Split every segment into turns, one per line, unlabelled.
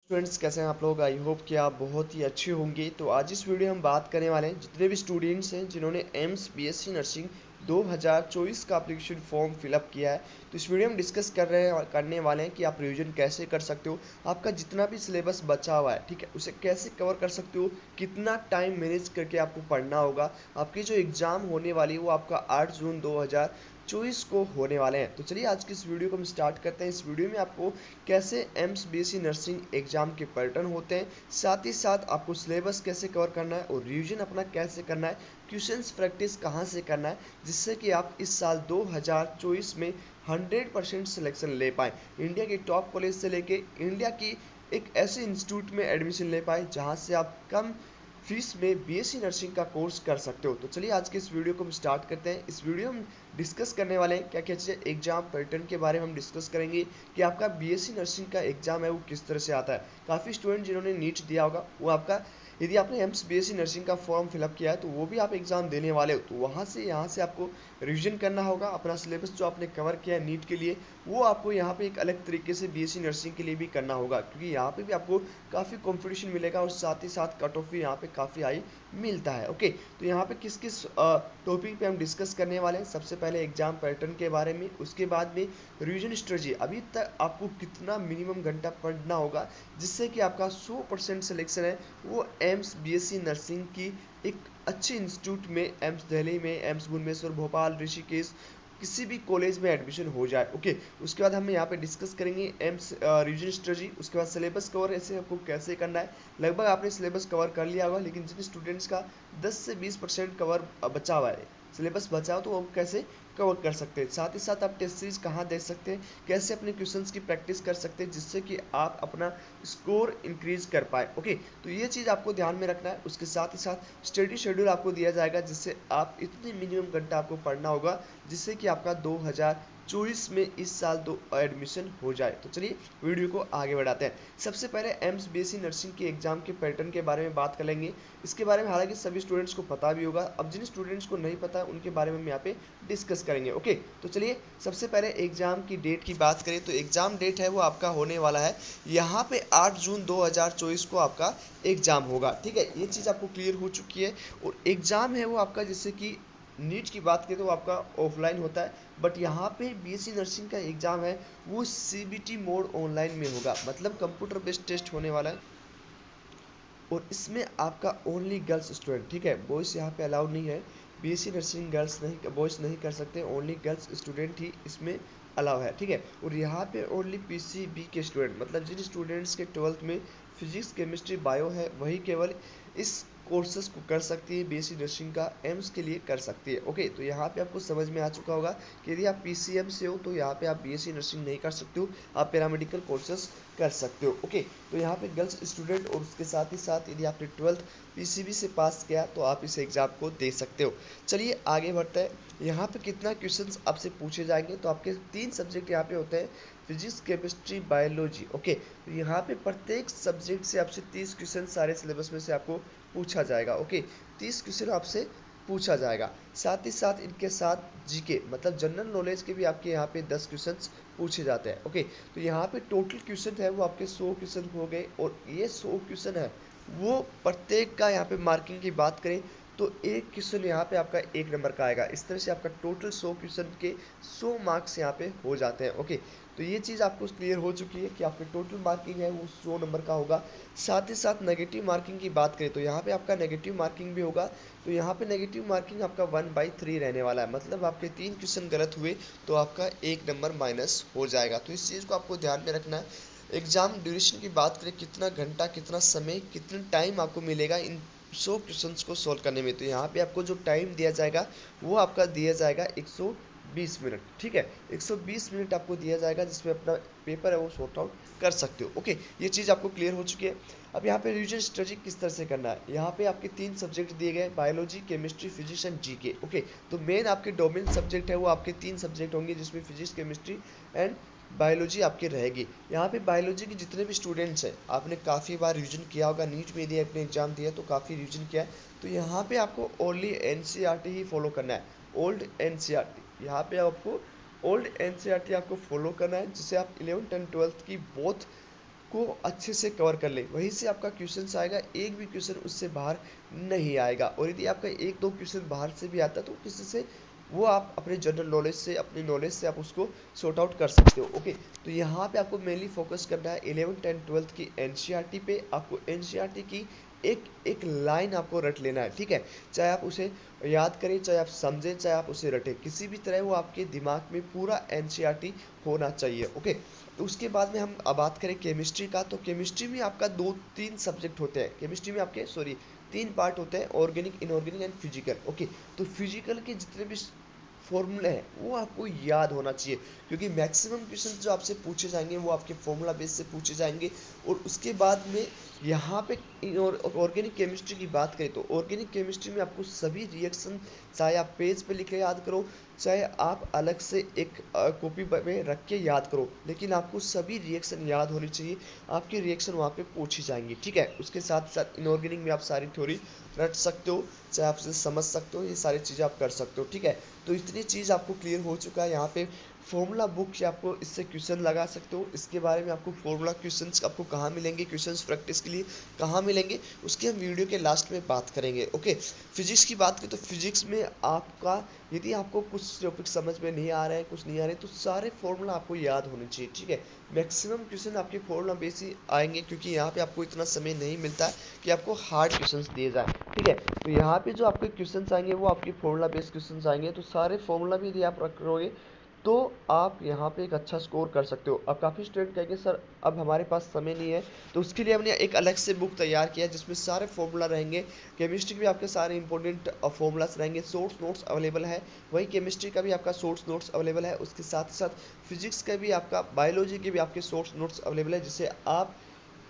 Students कैसे हैं आप लोग। आई होप कि आप बहुत ही अच्छे होंगे। तो आज इस वीडियो में हम बात करने वाले हैं जितने भी स्टूडेंट्स हैं जिन्होंने एम्स बीएससी नर्सिंग 2024 का एप्लीकेशन फॉर्म फिलअप किया है। तो इस वीडियो में डिस्कस करने वाले हैं कि आप रिवीजन कैसे कर सकते हो, आपका जितना भी सिलेबस बचा हुआ है, ठीक है, उसे कैसे कवर कर सकते हो, कितना टाइम मैनेज करके आपको पढ़ना होगा। आपकी जो एग्ज़ाम होने वाली है वो आपका 8 जून 2024 को होने वाले हैं। तो चलिए आज की इस वीडियो को हम स्टार्ट करते हैं। इस वीडियो में आपको कैसे एम्स बीएससी नर्सिंग एग्जाम के पैटर्न होते हैं, साथ ही साथ आपको सिलेबस कैसे कवर करना है और रिवीजन अपना कैसे करना है, क्वेश्चंस प्रैक्टिस कहाँ से करना है, जिससे कि आप इस साल 2024 में 100% सिलेक्शन ले पाएँ, इंडिया के टॉप कॉलेज से लेके इंडिया की एक ऐसे इंस्टीट्यूट में एडमिशन ले पाए जहाँ से आप कम फीस में बीएससी नर्सिंग का कोर्स कर सकते हो। तो चलिए आज के इस वीडियो को हम स्टार्ट करते हैं। इस वीडियो में हम डिस्कस करने वाले हैं क्या क्या चीज़ें, एग्जाम पैटर्न के बारे में हम डिस्कस करेंगे कि आपका बीएससी नर्सिंग का एग्जाम है वो किस तरह से आता है। काफ़ी स्टूडेंट जिन्होंने नीट दिया होगा वो आपका, यदि आपने एम्स बीएससी नर्सिंग का फॉर्म फिलअप किया है तो वो भी आप एग्जाम देने वाले हो, तो वहाँ से यहाँ से आपको रिवीजन करना होगा। अपना सिलेबस जो आपने कवर किया है नीट के लिए वो आपको यहाँ पे एक अलग तरीके से बीएससी नर्सिंग के लिए भी करना होगा, क्योंकि यहाँ पे भी आपको काफ़ी कंपटीशन मिलेगा और साथ ही साथ कट ऑफ भी यहाँ पे काफ़ी हाई मिलता है। ओके, तो यहाँ पे किस किस टॉपिक पे हम डिस्कस करने वाले हैं। सबसे पहले एग्जाम पैटर्न के बारे में, उसके बाद में रिवीजन स्ट्रेटजी, अभी तक आपको कितना मिनिमम घंटा पढ़ना होगा जिससे कि आपका 100% सिलेक्शन है वो एम्स बीएससी नर्सिंग की एक अच्छे इंस्टीट्यूट में, एम्स दिल्ली में, एम्स भुवनेश्वर, भोपाल, ऋषिकेश, किसी भी कॉलेज में एडमिशन हो जाए। ओके, उसके बाद हम यहाँ पे डिस्कस करेंगे एम्स रिवीजन स्ट्रेटजी, उसके बाद सिलेबस कवर ऐसे आपको कैसे करना है। लगभग आपने सिलेबस कवर कर लिया होगा, लेकिन जिन स्टूडेंट्स का 10 से 20% कवर बचा हुआ है, सिलेबस बचा हो, तो वो कैसे कवर कर सकते हैं। साथ ही साथ आप टेस्ट सीरीज कहाँ दे सकते हैं, कैसे अपने क्वेश्चंस की प्रैक्टिस कर सकते हैं जिससे कि आप अपना स्कोर इंक्रीज कर पाए। ओके, तो ये चीज़ आपको ध्यान में रखना है। उसके साथ ही साथ स्टडी शेड्यूल आपको दिया जाएगा जिससे आप इतने मिनिमम घंटा आपको पढ़ना होगा जिससे कि आपका 2024 में इस साल दो एडमिशन हो जाए। तो चलिए वीडियो को आगे बढ़ाते हैं। सबसे पहले एम्स बीएससी नर्सिंग के एग्जाम के पैटर्न के बारे में बात कर लेंगे। इसके बारे में हालांकि सभी स्टूडेंट्स को पता भी होगा, अब जिन स्टूडेंट्स को नहीं पता उनके बारे में हम यहाँ पे डिस्कस करेंगे। ओके, तो चलिए सबसे पहले एग्जाम की डेट की बात करें तो एग्जाम डेट है वो आपका होने वाला है यहाँ पे 8 जून 2024 को आपका एग्जाम होगा। ठीक है, ये चीज़ आपको क्लियर हो चुकी है। और एग्जाम है वो आपका, जैसे कि नीट की बात करें तो आपका ऑफलाइन होता है, बट यहाँ पे बीएससी नर्सिंग का एग्जाम है वो सीबीटी मोड ऑनलाइन में होगा, मतलब कंप्यूटर बेस्ड टेस्ट होने वाला है। और इसमें आपका ओनली गर्ल्स स्टूडेंट, ठीक है, बॉयज़ यहाँ पे अलाउड नहीं है। बीएससी नर्सिंग गर्ल्स नहीं, बॉयज़ नहीं कर सकते, ओनली गर्ल्स स्टूडेंट ही इसमें अलाउ है। ठीक है, और यहाँ पे ओनली पीसीबी के स्टूडेंट, मतलब जिन स्टूडेंट्स के 12th में फिजिक्स केमिस्ट्री बायो है वही केवल इस कोर्सेज को कर सकती है, बीएससी नर्सिंग का एम्स के लिए कर सकती है। ओके, तो यहाँ पे आपको समझ में आ चुका होगा कि यदि आप पीसीएम से हो तो यहाँ पे आप बीएससी नर्सिंग नहीं कर सकते हो, आप पैरामेडिकल कोर्सेज कर सकते हो। ओके, तो यहाँ पे गर्ल्स स्टूडेंट और उसके साथ ही साथ यदि आपने 12th पीसीबी से पास किया तो आप इस एग्ज़ाम को दे सकते हो। चलिए आगे बढ़ते हैं। यहाँ पे कितना क्वेश्चंस आपसे पूछे जाएंगे, तो आपके 3 सब्जेक्ट यहाँ पे होते हैं, फिजिक्स केमिस्ट्री बायोलॉजी। ओके, तो यहाँ पे प्रत्येक सब्जेक्ट से आपसे 30 क्वेश्चन सारे सिलेबस में से आपको पूछा जाएगा। ओके, 30 क्वेश्चन आपसे पूछा जाएगा। साथ ही साथ इनके साथ जीके, मतलब जनरल नॉलेज के भी आपके यहाँ पे 10 क्वेश्चंस पूछे जाते हैं। ओके, तो यहाँ पे टोटल क्वेश्चन है वो आपके 100 क्वेश्चन हो गए, और ये 100 क्वेश्चन है वो प्रत्येक का यहाँ पे मार्किंग की बात करें तो एक क्वेश्चन यहाँ पे आपका 1 नंबर का आएगा। इस तरह से आपका टोटल 100 क्वेश्चन के 100 मार्क्स यहाँ पे हो जाते हैं। ओके, तो ये चीज़ आपको क्लियर हो चुकी है कि आपकी टोटल मार्किंग है वो 100 नंबर का होगा। साथ ही साथ नेगेटिव मार्किंग की बात करें तो यहाँ पे आपका नेगेटिव मार्किंग भी होगा। तो यहाँ पे नेगेटिव मार्किंग आपका 1/3 रहने वाला है, मतलब आपके 3 क्वेश्चन गलत हुए तो आपका 1 नंबर माइनस हो जाएगा। तो इस चीज़ को आपको ध्यान में रखना है। एग्ज़ाम ड्यूरेशन की बात करें, कितना घंटा, कितना समय, कितना टाइम आपको मिलेगा इन 100 क्वेश्चंस को सॉल्व करने में, तो यहाँ पे आपको जो टाइम दिया जाएगा वो आपका दिया जाएगा 120 मिनट। ठीक है, 120 मिनट आपको दिया जाएगा जिसमें अपना पेपर है वो सॉर्ट आउट कर सकते हो। ओके, ये चीज़ आपको क्लियर हो चुकी है। अब यहाँ पे रिवीजन स्ट्रेटजी किस तरह से करना है, यहाँ पे आपके 3 सब्जेक्ट दिए गए, biology, chemistry, physics and GK. Okay, तो मेन आपके डोमेन सब्जेक्ट है वो आपके 3 सब्जेक्ट होंगे जिसमें फिजिक्स, केमिस्ट्री एंड बायोलॉजी आपकी रहेगी। यहाँ पे बायोलॉजी के जितने भी स्टूडेंट्स हैं, आपने काफ़ी बार रिवीजन किया होगा, नीट में यदि आपने एग्जाम दिया तो काफ़ी रिवीजन किया है, तो यहाँ पे आपको ओनली एनसीईआरटी ही फॉलो करना है, ओल्ड एनसीईआरटी। यहाँ पे आपको ओल्ड एनसीईआरटी आपको फॉलो करना है, जिसे आप 11th एंड 12th की बोथ को अच्छे से कवर कर ले, वहीं से आपका क्वेश्चन आएगा, एक भी क्वेश्चन उससे बाहर नहीं आएगा। और यदि आपका एक दो क्वेश्चन बाहर से भी आता है तो किसी से वो आप अपने जनरल नॉलेज से, अपनी नॉलेज से आप उसको सॉर्ट आउट कर सकते हो। ओके, तो यहाँ पे आपको मेनली फोकस करना है 11th एंड 12th की एनसीईआरटी पे। आपको एनसीईआरटी की एक एक लाइन आपको रट लेना है, ठीक है। चाहे आप उसे याद करें, चाहे आप समझें, चाहे आप उसे रटें, किसी भी तरह वो आपके दिमाग में पूरा एनसीईआरटी होना चाहिए। ओके, तो उसके बाद में हम अब बात करें केमिस्ट्री का। तो केमिस्ट्री में आपका 2-3 सब्जेक्ट होते हैं। केमिस्ट्री में आपके 3 पार्ट होते हैं, organic, inorganic and physical. Okay, तो फिजिकल के जितने भी फॉर्मूले हैं वो आपको याद होना चाहिए, क्योंकि मैक्सिमम क्वेश्चन जो आपसे पूछे जाएंगे वो आपके फॉर्मूला बेस से पूछे जाएंगे। और उसके बाद में यहाँ पे ऑर्गेनिक केमिस्ट्री की बात करें तो ऑर्गेनिक केमिस्ट्री में आपको सभी रिएक्शन, चाहे आप पेज पे लिख के याद करो, चाहे आप अलग से एक कॉपी में रख के याद करो, लेकिन आपको सभी रिएक्शन याद होनी चाहिए। आपकी रिएक्शन वहाँ पे पूछी जाएंगी, ठीक है। उसके साथ साथ इनऑर्गेनिक में आप सारी थ्योरी रट सकते हो, चाहे आप इसे समझ सकते हो, ये सारी चीज़ें आप कर सकते हो, ठीक है। तो इतनी चीज़ आपको क्लियर हो चुका है। यहाँ पे फॉर्मूला बुक से आपको इससे क्वेश्चन लगा सकते हो। इसके बारे में आपको फॉर्मूला क्वेश्चंस आपको कहाँ मिलेंगे, क्वेश्चंस प्रैक्टिस के लिए कहाँ मिलेंगे, उसकी हम वीडियो के लास्ट में बात करेंगे। ओके, फिजिक्स की बात करें तो फिजिक्स में आपका यदि आपको कुछ टॉपिक समझ में नहीं आ रहे हैं, कुछ नहीं आ रहे, तो सारे फॉर्मूला आपको याद होने चाहिए, ठीक है। मैक्सिमम क्वेश्चन आपके फॉर्मूला बेस ही आएंगे, क्योंकि यहाँ पे आपको इतना समय नहीं मिलता है कि आपको हार्ड क्वेश्चंस दिए जाए, ठीक है। तो यहाँ पे जो आपके क्वेश्चंस आएंगे वो आपके फॉर्मूला बेस्ड क्वेश्चंस आएंगे। तो सारे फॉर्मूला भी यदि आप रखोगे तो आप यहाँ पे एक अच्छा स्कोर कर सकते हो। अब काफ़ी स्टूडेंट कहेंगे सर अब हमारे पास समय नहीं है, तो उसके लिए हमने एक अलग से बुक तैयार किया है जिसमें सारे फॉर्मूला रहेंगे। केमिस्ट्री के भी आपके सारे इंपॉर्टेंट फॉर्मूलास रहेंगे, सोर्स नोट्स अवेलेबल है। वही केमिस्ट्री का भी आपका सोर्स नोट्स अवेलेबल है। उसके साथ साथ फिजिक्स का भी आपका, बायोलॉजी के भी आपके सोर्स नोट्स अवेलेबल है, जिसे आप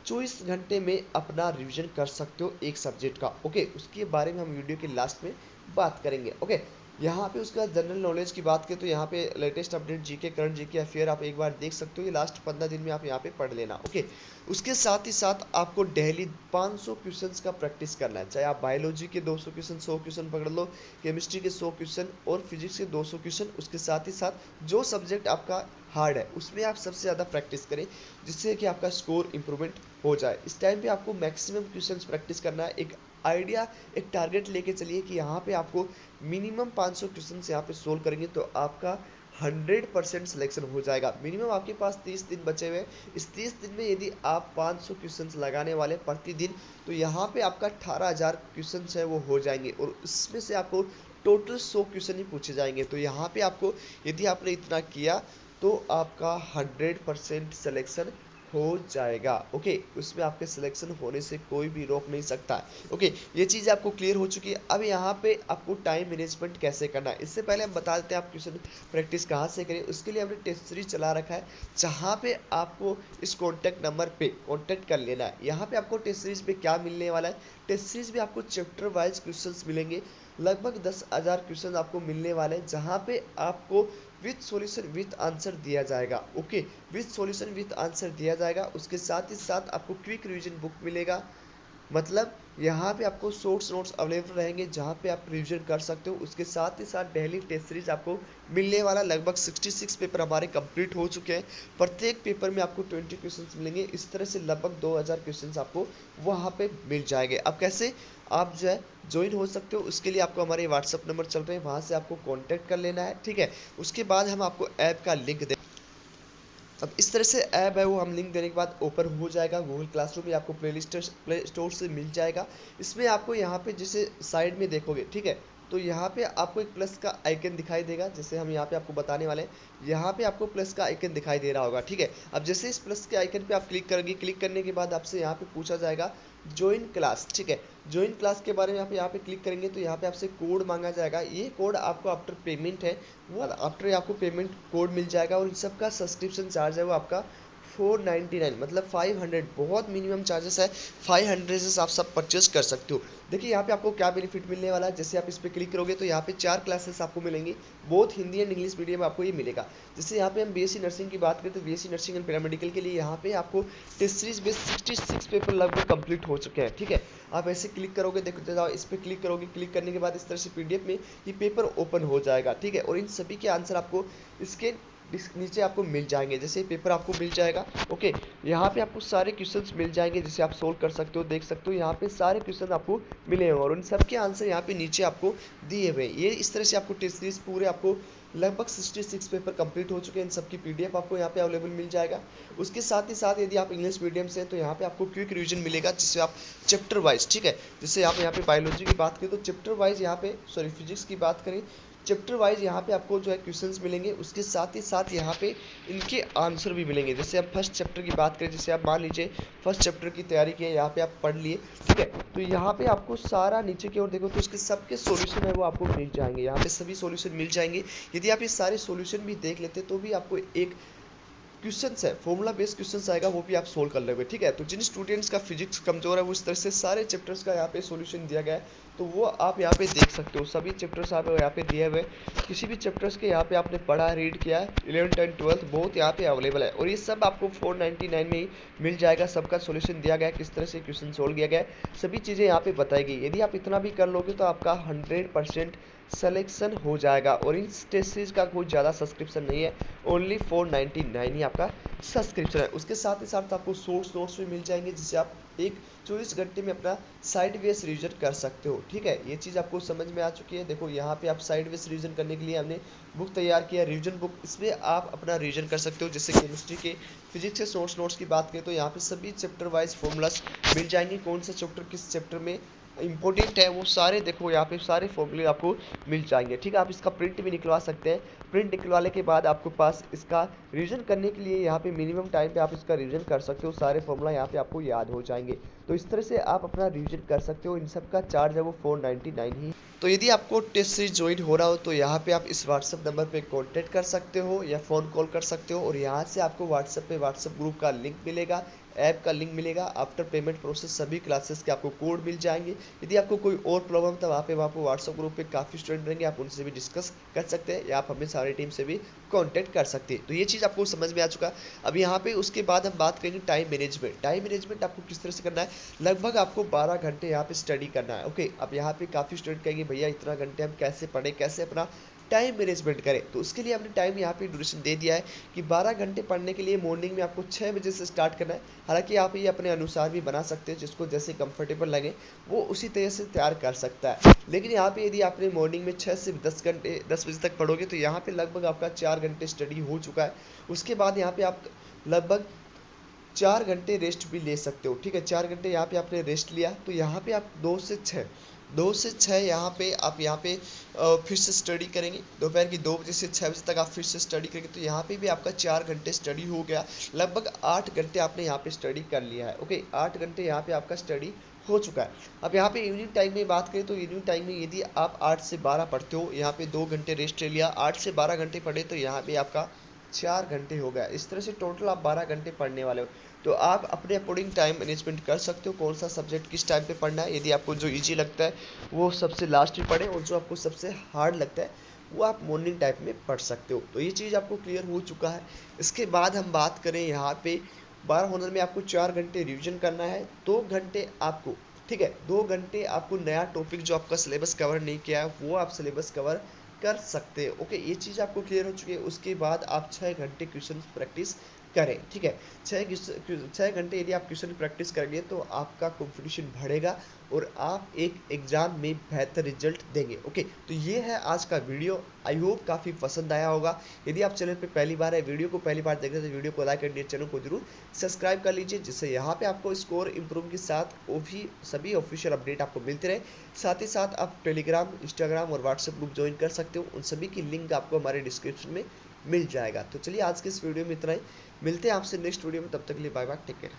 24 घंटे में अपना रिवीजन कर सकते हो एक सब्जेक्ट का। ओके, उसके बारे में हम वीडियो के लास्ट में बात करेंगे। ओके, यहाँ पे उसका जनरल नॉलेज की बात करें तो यहाँ पे latest update GK, current GK affair आप एक बार देख सकते हो। ये लास्ट 15 दिन में आप यहाँ पे पढ़ लेना। ओके, उसके साथ ही साथ आपको डेली 500 क्वेश्चंस का प्रैक्टिस करना है। चाहे आप बायोलॉजी के 200 क्वेश्चन, 100 क्वेश्चन पकड़ लो, केमिस्ट्री के 100 क्वेश्चन और फिजिक्स के 200 क्वेश्चन। उसके साथ ही साथ जो सब्जेक्ट आपका हार्ड है उसमें आप सबसे ज़्यादा प्रैक्टिस करें, जिससे कि आपका स्कोर इंप्रूवमेंट हो जाए। इस टाइम पे आपको मैक्सिमम क्वेश्चंस प्रैक्टिस करना है। एक आइडिया, एक टारगेट लेके चलिए कि यहाँ पे आपको मिनिमम 500 क्वेश्चंस यहाँ पे सोल्व करेंगे तो आपका 100% सिलेक्शन हो जाएगा। मिनिमम आपके पास 30 दिन बचे हुए हैं। इस 30 दिन में यदि आप 500 क्वेश्चंस लगाने वाले प्रतिदिन, तो यहाँ पे आपका 18,000 क्वेश्चंस है वो हो जाएंगे, और इसमें से आपको टोटल 100 क्वेश्चन ही पूछे जाएंगे। तो यहाँ पे आपको यदि आपने इतना किया तो आपका 100% सिलेक्शन हो जाएगा। ओके, उसमें आपके सिलेक्शन होने से कोई भी रोक नहीं सकता। ओके, ये चीज़ आपको क्लियर हो चुकी है। अब यहाँ पे आपको टाइम मैनेजमेंट कैसे करना है, इससे पहले हम बता देते हैं आप क्वेश्चन प्रैक्टिस कहाँ से करें। उसके लिए हमने टेस्ट सीरीज चला रखा है, जहाँ पे आपको इस कॉन्टैक्ट नंबर पे कॉन्टैक्ट कर लेना है। यहाँ पे आपको टेस्ट सीरीज पे क्या मिलने वाला है, टेस्ट सीरीज में आपको चैप्टर वाइज क्वेश्चन मिलेंगे। लगभग 10,000 क्वेश्चन आपको मिलने वाले हैं, जहाँ पे आपको विथ सॉल्यूशन विथ आंसर दिया जाएगा। Okay, with solution with answer दिया जाएगा। उसके साथ ही साथ आपको क्विक रिवीजन बुक मिलेगा। मतलब यहाँ पे आपको शॉर्ट्स नोट्स अवेलेबल रहेंगे, जहाँ पे आप रिवीजन कर सकते हो। उसके साथ ही साथ डेली टेस्ट सीरीज आपको मिलने वाला। लगभग 66 पेपर हमारे कंप्लीट हो चुके हैं। प्रत्येक पेपर में आपको 20 क्वेश्चंस मिलेंगे। इस तरह से लगभग 2000 क्वेश्चंस आपको वहाँ पे मिल जाएंगे। अब कैसे आप जो है ज्वाइन हो सकते हो, उसके लिए आपको हमारे व्हाट्सअप नंबर चल रहे हैं, वहाँ से आपको कॉन्टैक्ट कर लेना है, ठीक है। उसके बाद हम आपको ऐप का लिंक दे, अब इस तरह से ऐप है वो हम लिंक देने के बाद ओपन हो जाएगा। गूगल क्लासरूम या आपको प्ले स्टोर से मिल जाएगा। इसमें आपको यहाँ पे जैसे साइड में देखोगे, ठीक है, तो यहाँ पे आपको एक प्लस का आइकन दिखाई देगा। जैसे हम यहाँ पे आपको बताने वाले हैं, यहाँ पे आपको प्लस का आइकन दिखाई दे रहा होगा, ठीक है। अब जैसे इस प्लस के आइकन पे आप क्लिक करेंगे, क्लिक करने के बाद आपसे यहाँ पे पूछा जाएगा ज्वाइन क्लास, ठीक है। ज्वाइन क्लास के बारे में आप यहाँ पे क्लिक करेंगे तो यहाँ पे आपसे कोड मांगा जाएगा। ये कोड आपको आफ्टर पेमेंट है, वो आफ्टर आपको पेमेंट कोड मिल जाएगा। और इन सब का सब्सक्रिप्शन चार्ज है वो आपका 499, मतलब 500, बहुत मिनिमम चार्जेस है। 500 से आप सब परचेस कर सकते हो। देखिए यहाँ पे आपको क्या बेनिफिट मिलने वाला है। जैसे आप इस पर क्लिक करोगे तो यहाँ पे 4 क्लासेस आपको मिलेंगी, बहुत हिंदी एंड इंग्लिश मीडियम आपको ये मिलेगा। जैसे यहाँ पे हम बीएससी नर्सिंग की बात करें तो बीएससी नर्सिंग एंड पैरामेडिकल के लिए यहाँ पे आपको टेस्ट सीरीज बेस 66 पेपर लगभग कंप्लीट हो चुके हैं, ठीक है। आप ऐसे क्लिक करोगे, देखते जाओ, इस पर क्लिक करोगे, क्लिक करने के बाद इस तरह से पीडीएफ में ये पेपर ओपन हो जाएगा, ठीक है। और इन सभी के आंसर आपको इसके नीचे आपको मिल जाएंगे। जैसे पेपर आपको मिल जाएगा, ओके, यहाँ पे आपको सारे क्वेश्चंस मिल जाएंगे जिसे आप सोल्व कर सकते हो, देख सकते हो। यहाँ पे सारे क्वेश्चन आपको मिले और उन सब के आंसर यहाँ पे नीचे आपको दिए हुए। ये इस तरह से आपको टेस्ट सीरीज पूरे आपको लगभग 66 पेपर कंप्लीट हो चुके हैं। इन सब की पीडीएफ आपको यहाँ पे अवेलेबल मिल जाएगा। उसके साथ ही साथ यदि आप इंग्लिश मीडियम से हैं तो यहाँ पे आपको क्विक रिवीजन मिलेगा, जिससे आप चैप्टर वाइज, ठीक है, जैसे आप यहाँ पे बायोलॉजी की बात करें तो चैप्टर वाइज यहाँ पे, सॉरी फिजिक्स की बात करें, चैप्टर वाइज यहाँ पे आपको जो है क्वेश्चंस मिलेंगे। उसके साथ ही साथ यहाँ पे इनके आंसर भी मिलेंगे। जैसे आप फर्स्ट चैप्टर की बात करें, जैसे आप मान लीजिए फर्स्ट चैप्टर की तैयारी की है, यहाँ पे आप पढ़ लिए, ठीक है, तो यहाँ पे आपको सारा नीचे की ओर देखो तो इसके सबके सॉल्यूशन है वो आपको मिल जाएंगे। यहाँ पे सभी सॉल्यूशन मिल जाएंगे। यदि आप ये सारे सॉल्यूशन भी देख लेते तो भी आपको एक क्वेश्चंस है, फॉर्मूला बेस्ड क्वेश्चंस आएगा, वो भी आप सोल्व कर लोगे, ठीक है। तो जिन स्टूडेंट्स का फिजिक्स कमजोर है वो इस तरह से सारे चैप्टर्स का यहाँ पे सॉल्यूशन दिया गया है, तो वो आप यहाँ पे देख सकते हो। सभी चैप्टर्स आप यहाँ पे दिए हुए, किसी भी चैप्टर्स के यहाँ पे आपने पढ़ा, रीड किया है, 11th एंड 12th बहुत यहाँ पे अवेलेबल है। और ये सब आपको 499 में ही मिल जाएगा। सबका सोल्यूशन दिया गया है, किस तरह से क्वेश्चन सोल्व किया गया है, सभी चीज़ें यहाँ पे बताई गई। यदि आप इतना भी कर लोगे तो आपका 100% सिलेक्शन हो जाएगा। और इन टेस्ट सीरीज का कोई ज़्यादा सब्सक्रिप्शन नहीं है, ओनली 499 ही आपका सब्सक्रिप्शन है। उसके साथ ही साथ आपको सोर्स नोट्स भी मिल जाएंगे, जिससे आप एक 24 घंटे में अपना साइड वेज रिविजन कर सकते हो, ठीक है। ये चीज़ आपको समझ में आ चुकी है। देखो यहाँ पे आप साइड वेज रिविजन करने के लिए हमने बुक तैयार किया, रिविजन बुक, इसमें आप अपना रिविजन कर सकते हो। जैसे केमिस्ट्री के, फिजिक्स के सोर्स नोट्स की बात करें तो यहाँ पे सभी चैप्टर वाइज फॉर्मूलास मिल जाएंगे, कौन सा चैप्टर किस चैप्टर में इंपॉर्टेंट है वो सारे, देखो यहाँ पे सारे फॉर्मूले आपको मिल जाएंगे, ठीक है। आप इसका प्रिंट भी निकलवा सकते हैं। प्रिंट निकलवाने के बाद आपके पास इसका रिवीजन करने के लिए यहाँ पे मिनिमम टाइम पे आप इसका रिवीजन कर सकते हो। सारे फॉर्मूला यहाँ पे आपको याद हो जाएंगे। तो इस तरह से आप अपना रिवीजन कर सकते हो। इन सब का चार्ज है वो 499 ही। तो यदि आपको टेस्ट सीरीज ज्वाइन हो रहा हो तो यहाँ पे आप इस व्हाट्सअप नंबर पे कांटेक्ट कर सकते हो या फ़ोन कॉल कर सकते हो। और यहाँ से आपको व्हाट्सअप ग्रुप का लिंक मिलेगा, ऐप का लिंक मिलेगा। आफ्टर पेमेंट प्रोसेस सभी क्लासेस के आपको कोड मिल जाएंगे। यदि आपको कोई और प्रॉब्लम था वहाँ पे व्हाट्सअप ग्रुप पे काफ़ी स्टूडेंट रहेंगे, आप उनसे भी डिस्कस कर सकते हैं या आप हमें सारी टीम से भी कांटेक्ट कर सकते हैं। तो ये चीज़ आपको समझ में आ चुका। अब यहाँ पे उसके बाद हम बात करेंगे टाइम मैनेजमेंट। टाइम मैनेजमेंट आपको किस तरह से करना है। लगभग आपको 12 घंटे यहाँ पे स्टडी करना है, ओके। अब यहाँ पे काफ़ी स्टूडेंट कहेंगे भैया इतना घंटे हम कैसे पढ़ें, कैसे अपना टाइम मैनेजमेंट करें। तो उसके लिए हमने टाइम यहाँ पे ड्यूरेशन दे दिया है कि 12 घंटे पढ़ने के लिए मॉर्निंग में आपको 6 बजे से स्टार्ट करना है। हालांकि आप ये अपने अनुसार भी बना सकते हैं, जिसको जैसे कंफर्टेबल लगे वो उसी तरह से तैयार कर सकता है। लेकिन यहाँ पे यदि आपने मॉर्निंग में 6 से 10 बजे तक पढ़ोगे तो यहाँ पे लगभग आपका 4 घंटे स्टडी हो चुका है। उसके बाद यहाँ पे आप लगभग 4 घंटे रेस्ट भी ले सकते हो, ठीक है। 4 घंटे यहाँ पे आपने रेस्ट लिया तो यहाँ पे आप 2 से 6 यहाँ पे आप यहाँ पे फिर से स्टडी करेंगे। दोपहर की 2 बजे से 6 बजे तक आप फिर से स्टडी करेंगे तो यहाँ पे भी आपका 4 घंटे स्टडी हो गया। लगभग 8 घंटे आपने यहाँ पे स्टडी कर लिया है, ओके। 8 घंटे यहाँ पे आपका स्टडी हो चुका है। अब यहाँ पे इवनिंग टाइम में बात करें तो इवनिंग टाइम में यदि आप 8 से 12 पढ़ते हो, यहाँ पे 2 घंटे रेस्ट ले लिया, 8 से 12 घंटे पढ़े तो यहाँ पे आपका 4 घंटे हो गया। इस तरह से टोटल आप 12 घंटे पढ़ने वाले हो। तो आप अपने अकॉर्डिंग टाइम मैनेजमेंट कर सकते हो, कौन सा सब्जेक्ट किस टाइम पे पढ़ना है। यदि आपको जो इजी लगता है वो सबसे लास्ट में पढ़ें और जो आपको सबसे हार्ड लगता है वो आप मॉर्निंग टाइम में पढ़ सकते हो। तो ये चीज़ आपको क्लियर हो चुका है। इसके बाद हम बात करें यहाँ पे 12 ऑनर में आपको 4 घंटे रिविजन करना है, 2 घंटे आपको, ठीक है, 2 घंटे आपको नया टॉपिक जो आपका सिलेबस कवर नहीं किया है वो आप सिलेबस कवर कर सकते हो, ओके। ये चीज़ आपको क्लियर हो चुकी है। उसके बाद आप 6 घंटे क्वेश्चन प्रैक्टिस करें, ठीक है। 6 घंटे यदि आप क्वेश्चन प्रैक्टिस करेंगे तो आपका कॉन्फिडेंस बढ़ेगा और आप एक एग्जाम में बेहतर रिजल्ट देंगे, ओके। तो ये है आज का वीडियो। आई होप काफ़ी पसंद आया होगा। यदि आप चैनल पे पहली बार है, वीडियो को पहली बार देख रहे हैं तो वीडियो को लाइक कर चैनल को जरूर सब्सक्राइब कर लीजिए, जिससे यहाँ पे आपको स्कोर इंप्रूव के साथ वो भी सभी ऑफिशियल अपडेट आपको मिलते रहे। साथ ही साथ आप टेलीग्राम, इंस्टाग्राम और व्हाट्सएप ग्रुप ज्वाइन कर सकते हो। उन सभी की लिंक आपको हमारे डिस्क्रिप्शन में मिल जाएगा। तो चलिए आज के इस वीडियो में इतना ही, मिलते हैं आपसे नेक्स्ट वीडियो में। तब तक के लिए बाय बाय, टेक केयर।